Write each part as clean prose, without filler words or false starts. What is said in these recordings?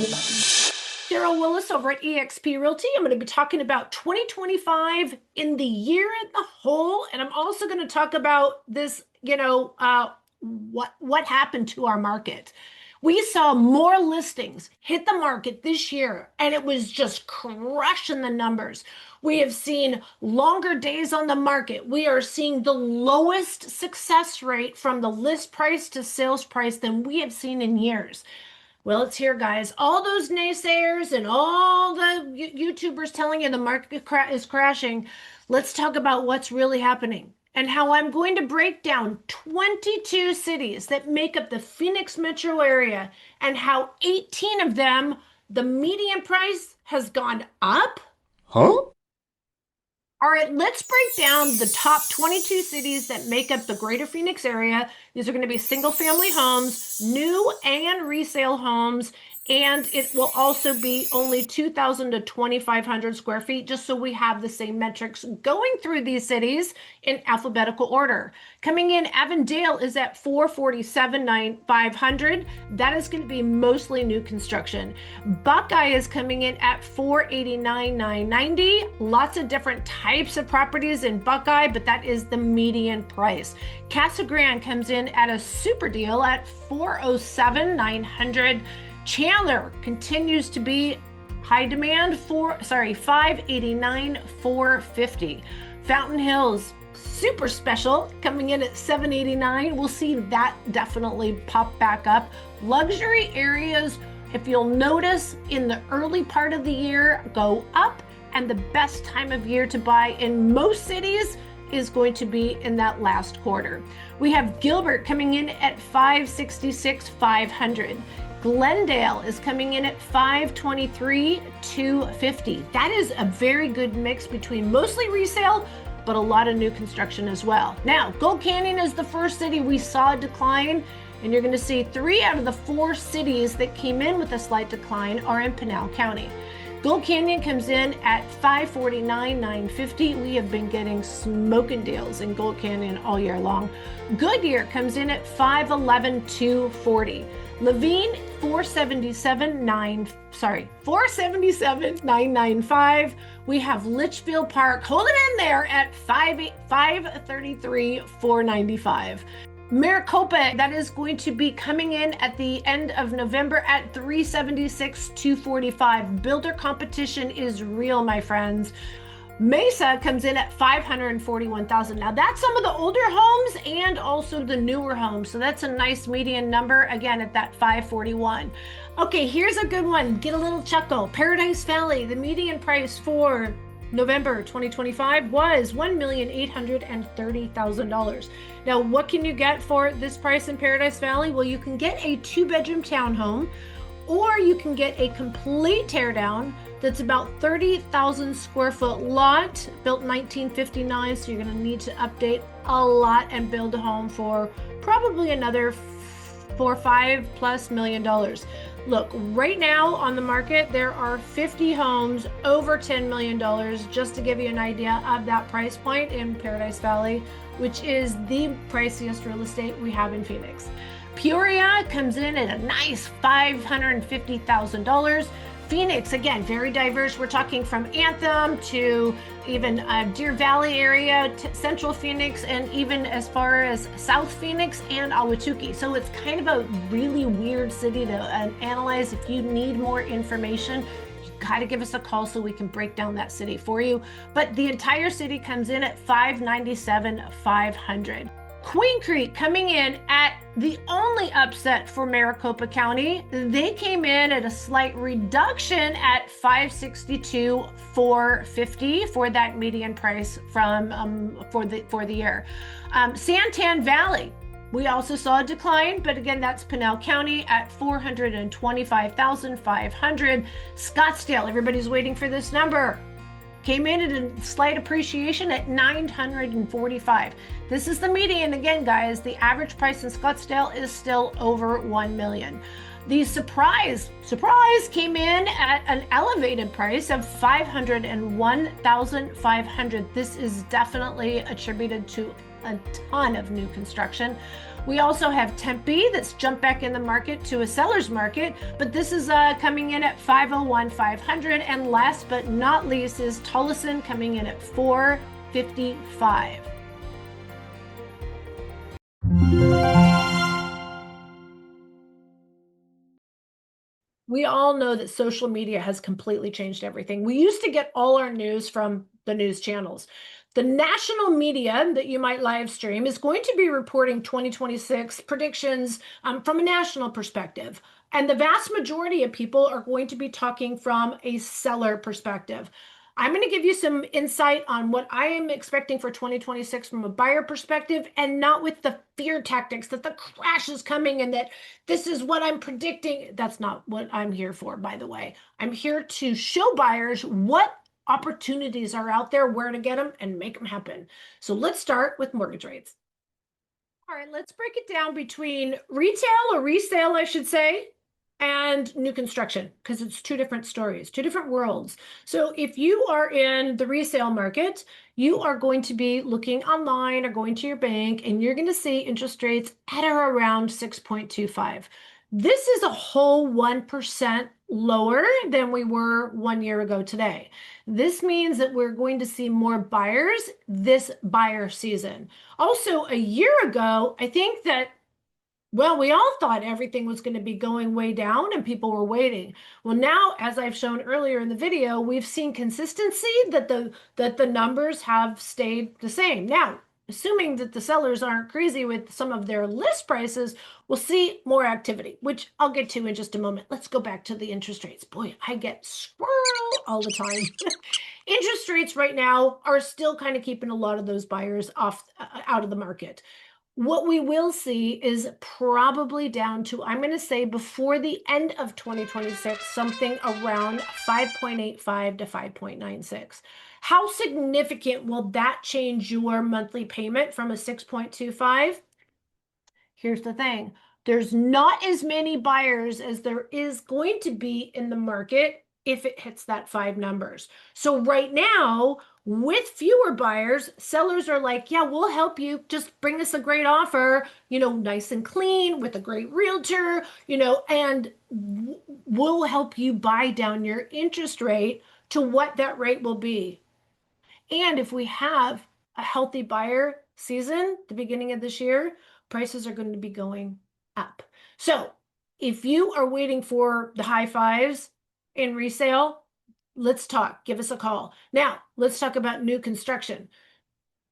Cheryl Willis over at eXp Realty. I'm going to be talking about 2025 in the year as a whole, and I'm also going to talk about this, what happened to our market. We saw more listings hit the market this year, and it was just crushing the numbers. We have seen longer days on the market. We are seeing the lowest success rate from the list price to sales price than we have seen in years. Well, it's here, guys. All those naysayers and all the YouTubers telling you the market is crashing. Let's talk about what's really happening and how I'm going to break down 22 cities that make up the Phoenix metro area and how 18 of them, the median price has gone up. Huh? All right, let's break down the top 22 cities that make up the greater Phoenix area. These are going to be single family homes, new and resale homes, and it will also be only 2,000 to 2,500 square feet, just so we have the same metrics going through these cities in alphabetical order. Coming in, Avondale is at 447,500. That is going to be mostly new construction. Buckeye is coming in at 489,990. Lots of different types of properties in Buckeye, but that is the median price. Casa Grande comes in at a super deal at 407,900. Chandler continues to be high demand for 589,450. Fountain Hills, super special, coming in at 789. We'll see that definitely pop back up. Luxury areas, if you'll notice, in the early part of the year go up, and the best time of year to buy in most cities is going to be in that last quarter. We have Gilbert coming in at 566,500. Glendale is coming in at 523,250. That is a very good mix between mostly resale, but a lot of new construction as well. Now, Gold Canyon is the first city we saw a decline, and you're going to see 3 out of the 4 cities that came in with a slight decline are in Pinal County. Gold Canyon comes in at 549,950. We have been getting smoking deals in Gold Canyon all year long. Goodyear comes in at 511,240. Levine, 477,995. We have Litchfield Park holding in there at 533,495. Maricopa, that is going to be coming in at the end of November at 376,245. Builder competition is real, my friends. Mesa comes in at 541,000. Now that's some of the older homes and also the newer homes. So that's a nice median number, again, at that 541. Okay, here's a good one. Get a little chuckle. Paradise Valley, the median price for November 2025 was $1,830,000. Now, what can you get for this price in Paradise Valley? Well, you can get a 2-bedroom townhome, or you can get a complete teardown that's about 30,000 square foot lot, built 1959. So you're going to need to update a lot and build a home for probably another $5+ million. Look, right now on the market, there are 50 homes over $10 million, just to give you an idea of that price point in Paradise Valley, which is the priciest real estate we have in Phoenix. Peoria comes in at a nice $550,000. Phoenix, again, very diverse. We're talking from Anthem to even Deer Valley area, Central Phoenix, and even as far as South Phoenix and Ahwatukee. So it's kind of a really weird city to analyze. If you need more information, you gotta give us a call so we can break down that city for you. But the entire city comes in at 597,500. Queen Creek coming in at the only upset for Maricopa County. They came in at a slight reduction at 562,450 for that median price from for the year. Santan Valley, we also saw a decline, but again, that's Pinal County at 425,500. Scottsdale, everybody's waiting for this number, came in at a slight appreciation at 945. This is the median. Again, guys, the average price in Scottsdale is still over $1 million. The surprise came in at an elevated price of $501,500. This is definitely attributed to a ton of new construction. We also have Tempe that's jumped back in the market to a seller's market, but this is coming in at 501,500. And last but not least is Tolleson coming in at 455. We all know that social media has completely changed everything. We used to get all our news from the news channels. The national media that you might live stream is going to be reporting 2026 predictions from a national perspective. And the vast majority of people are going to be talking from a seller perspective. I'm going to give you some insight on what I am expecting for 2026 from a buyer perspective, and not with the fear tactics that the crash is coming and that this is what I'm predicting. That's not what I'm here for, by the way. I'm here to show buyers what opportunities are out there, where to get them, and make them happen. So let's start with mortgage rates. All right, let's break it down between retail or resale, I should say, and new construction, because it's two different stories, two different worlds. So if you are in the resale market, you are going to be looking online or going to your bank, and you're going to see interest rates at or around 6.25. This is a whole 1% lower than we were 1 year ago today. This means that we're going to see more buyers this buyer season. Also, a year ago, I think that, well, we all thought everything was going to be going way down and people were waiting. Well, now, as I've shown earlier in the video, we've seen consistency that the numbers have stayed the same. Now, assuming that the sellers aren't crazy with some of their list prices, we'll see more activity, which I'll get to in just a moment. Let's go back to the interest rates. Boy, I get squirrel all the time. Interest rates right now are still kind of keeping a lot of those buyers off out of the market. What we will see is probably down to, I'm going to say before the end of 2026, something around 5.85 to 5.96. How significant will that change your monthly payment from a 6.25? Here's the thing. There's not as many buyers as there is going to be in the market if it hits that 5 numbers. So right now, with fewer buyers, sellers are like, yeah, we'll help you. Just bring us a great offer, nice and clean with a great realtor, and we'll help you buy down your interest rate to what that rate will be. And if we have a healthy buyer season, the beginning of this year, prices are going to be going up. So if you are waiting for the high fives in resale, let's talk. Give us a call. Now, let's talk about new construction.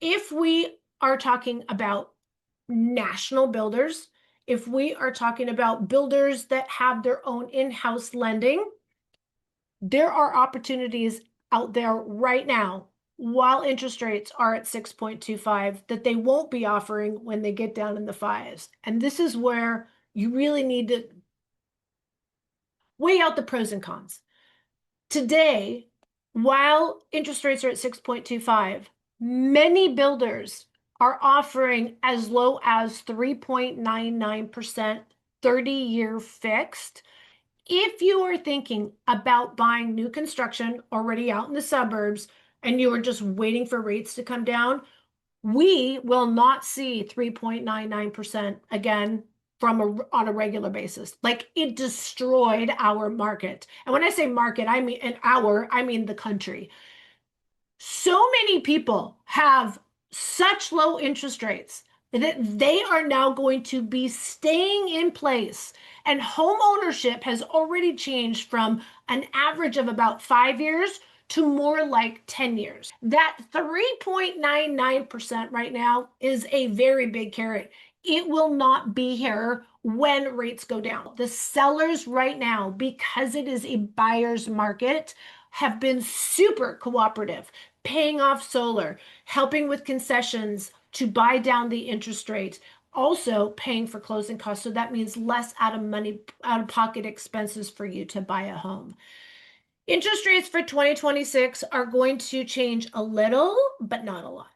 If we are talking about national builders, if we are talking about builders that have their own in-house lending, there are opportunities out there right now while interest rates are at 6.25 that they won't be offering when they get down in the fives. And this is where you really need to weigh out the pros and cons. Today, while interest rates are at 6.25, many builders are offering as low as 3.99% 30-year fixed. If you are thinking about buying new construction already out in the suburbs and you are just waiting for rates to come down, we will not see 3.99% again on a regular basis. Like, it destroyed our market. And when I say market, I mean the country. So many people have such low interest rates that they are now going to be staying in place. And home ownership has already changed from an average of about 5 years to more like 10 years. That 3.99% right now is a very big carrot. It will not be here when rates go down. The sellers right now, because it is a buyer's market, have been super cooperative, paying off solar, helping with concessions to buy down the interest rate, also paying for closing costs. So that means less out of pocket expenses for you to buy a home. Interest rates for 2026 are going to change a little, but not a lot.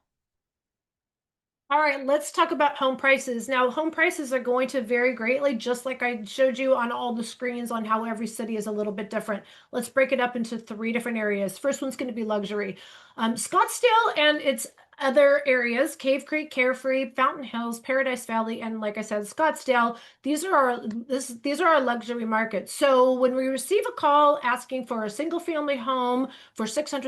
All right, let's talk about home prices. Now, home prices are going to vary greatly, just like I showed you on all the screens on how every city is a little bit different. Let's break it up into 3 different areas. First one's going to be luxury. Scottsdale and its other areas, Cave Creek, Carefree, Fountain Hills, Paradise Valley, and like I said, Scottsdale, these are our luxury markets. So when we receive a call asking for a single family home for $600,000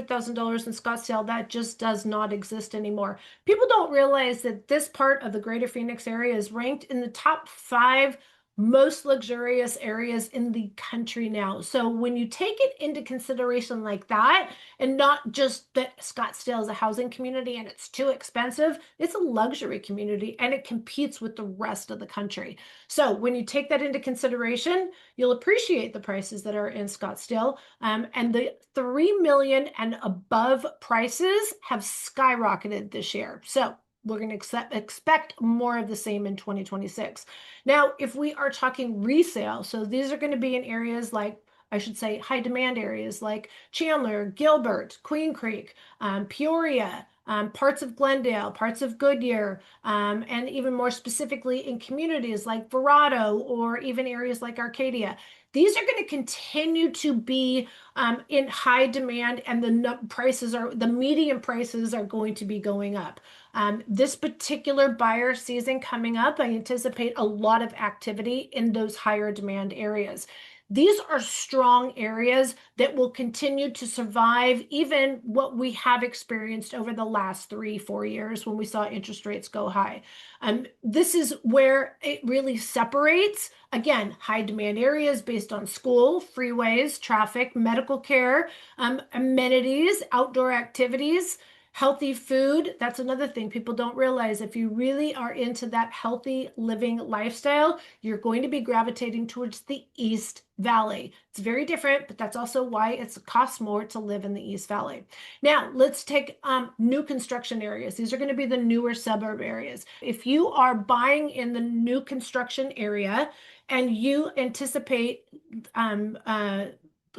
in Scottsdale, that just does not exist anymore. People don't realize that this part of the greater Phoenix area is ranked in the top 5 most luxurious areas in the country now. So when you take it into consideration like that, and not just that Scottsdale is a housing community and it's too expensive, it's a luxury community and it competes with the rest of the country. So when you take that into consideration, you'll appreciate the prices that are in Scottsdale. And the 3 million and above prices have skyrocketed this year. So we're going to expect more of the same in 2026. Now, if we are talking resale, so these are going to be in areas like, I should say, high demand areas like Chandler, Gilbert, Queen Creek, Peoria, parts of Glendale, parts of Goodyear, and even more specifically in communities like Verrado or even areas like Arcadia. These are going to continue to be in high demand, and the median prices are going to be going up. This particular buyer season coming up, I anticipate a lot of activity in those higher demand areas. These are strong areas that will continue to survive even what we have experienced over the last 3-4 years when we saw interest rates go high. This is where it really separates, again, high demand areas based on school, freeways, traffic, medical care, amenities, outdoor activities. Healthy food, that's another thing people don't realize. If you really are into that healthy living lifestyle, you're going to be gravitating towards the East Valley. It's very different, but that's also why it costs more to live in the East Valley. Now, let's take new construction areas. These are going to be the newer suburb areas. If you are buying in the new construction area and you anticipate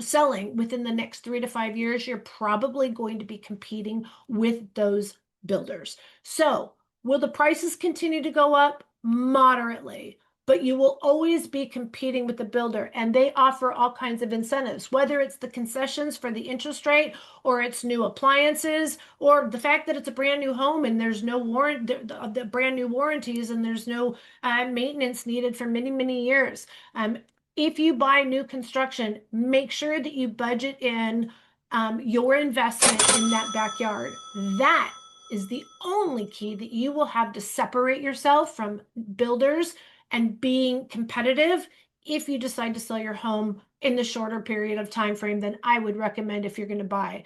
selling within the next 3 to 5 years, you're probably going to be competing with those builders. So, will the prices continue to go up? Moderately, but you will always be competing with the builder, and they offer all kinds of incentives, whether it's the concessions for the interest rate, or it's new appliances, or the fact that it's a brand new home and there's no warrant, the brand new warranties, and there's no maintenance needed for many, many years. If you buy new construction, make sure that you budget in your investment in that backyard. That is the only key that you will have to separate yourself from builders and being competitive if you decide to sell your home in the shorter period of time frame than I would recommend if you're going to buy.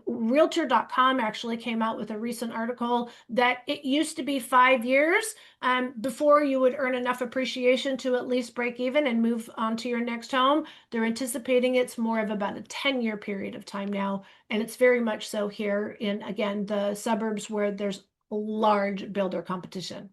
Realtor.com actually came out with a recent article that it used to be 5 years before you would earn enough appreciation to at least break even and move on to your next home. They're anticipating it's more of about a 10-year period of time now, and it's very much so here in, again, the suburbs where there's large builder competition.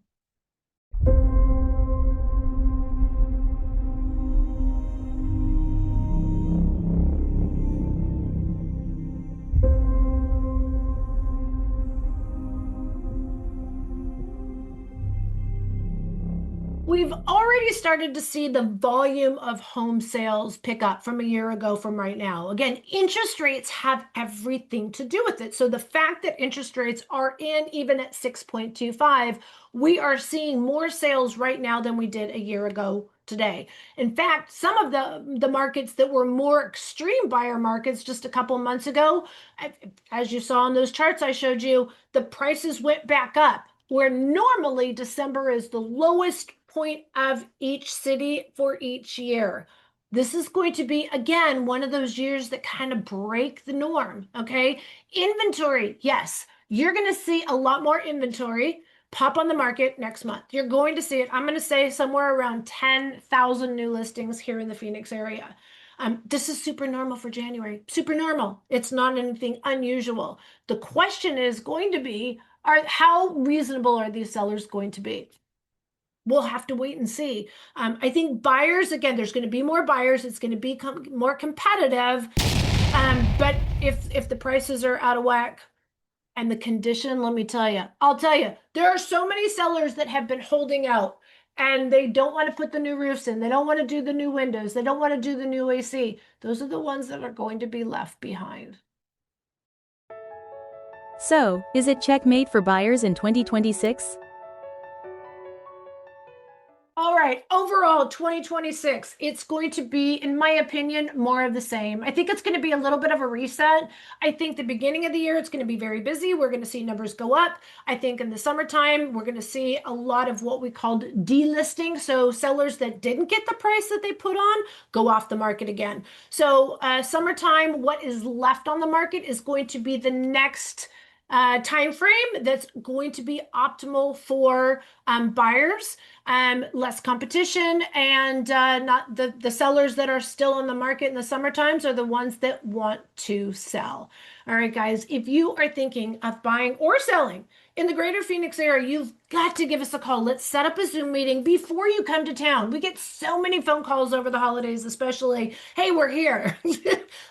We've already started to see the volume of home sales pick up from a year ago from right now. Again, interest rates have everything to do with it. So the fact that interest rates are in even at 6.25, we are seeing more sales right now than we did a year ago today. In fact, some of the markets that were more extreme buyer markets just a couple months ago, as you saw in those charts I showed you, the prices went back up, where normally December is the lowest point of each city for each year. This is going to be, again, one of those years that kind of break the norm, okay? Inventory, yes, you're going to see a lot more inventory pop on the market next month. You're going to see it. I'm going to say somewhere around 10,000 new listings here in the Phoenix area. This is super normal for January. Super normal. It's not anything unusual. The question is going to be, how reasonable are these sellers going to be? We'll have to wait and see. I think buyers, again, there's going to be more buyers. It's going to become more competitive. But if the prices are out of whack and the condition, let me tell you, I'll tell you, there are so many sellers that have been holding out and they don't want to put the new roofs in. They don't want to do the new windows. They don't want to do the new AC. Those are the ones that are going to be left behind. So, is it checkmate for buyers in 2026? All right, overall 2026, it's going to be, in my opinion, more of the same. I think it's going to be a little bit of a reset. I think the beginning of the year, it's going to be very busy. We're going to see numbers go up. I think in the summertime, we're going to see a lot of what we called delisting. So sellers that didn't get the price that they put on go off the market again. So summertime, what is left on the market is going to be the next time frame that's going to be optimal for buyers, less competition, and not the sellers that are still in the market in the summer times are the ones that want to sell. All right, guys, if you are thinking of buying or selling in the greater Phoenix area, you've got to give us a call. Let's set up a Zoom meeting before you come to town. We get so many phone calls over the holidays, especially, hey, we're here.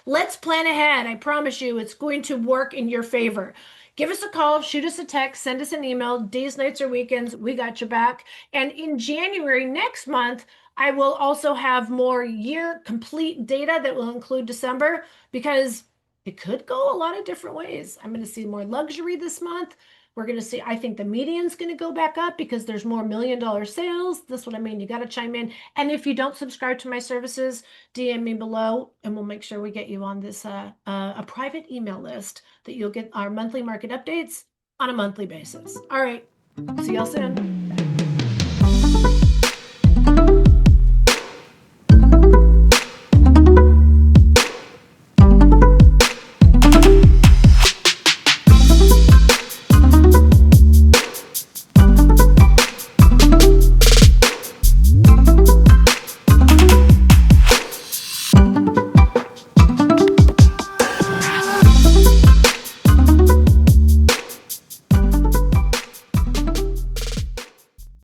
Let's plan ahead. I promise you it's going to work in your favor. Give us a call, shoot us a text, send us an email, days, nights, or weekends. We got your back. And in January next month, I will also have more year complete data that will include December because it could go a lot of different ways. I'm going to see more luxury this month. We're going to see, I think the median's going to go back up because there's more $1 million sales. That's what I mean. You got to chime in. And if you don't subscribe to my services, DM me below and we'll make sure we get you on this a private email list that you'll get our monthly market updates on a monthly basis. All right. See y'all soon.